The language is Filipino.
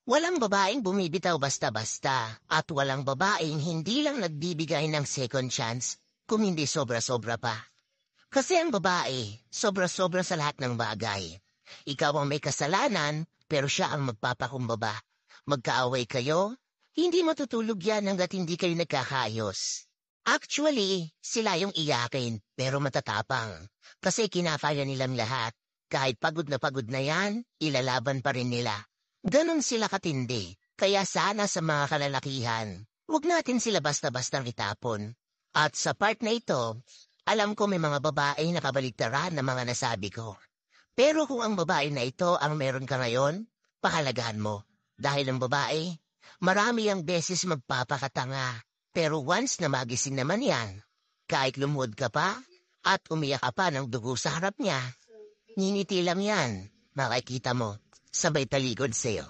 Walang babaeng bumibitaw basta-basta at walang babaeng hindi lang nagbibigay ng second chance kung hindi sobra-sobra pa. Kasi ang babae, sobra-sobra sa lahat ng bagay. Ikaw ang may kasalanan pero siya ang magpapakumbaba. Magkaaway kayo, hindi matutulog yan hanggat hindi kayo nagkakaayos. Actually, sila yung iyakin pero matatapang. Kasi kinakaya nilang lahat. Kahit pagod na yan, ilalaban pa rin nila. Ganon sila katindi, kaya sana sa mga kalalakihan, huwag natin sila basta-bastang itapon. At sa part na ito, alam ko may mga babae na kabaligtaran na mga nasabi ko. Pero kung ang babae na ito ang meron ka ngayon, pahalagahan mo. Dahil ang babae, marami ang beses magpapakatanga. Pero once na magising naman yan, kahit lumuhod ka pa at umiyak ka pa ng dugo sa harap niya, ngingiti lang yan, makikita mo, sabay talikod sa'yo.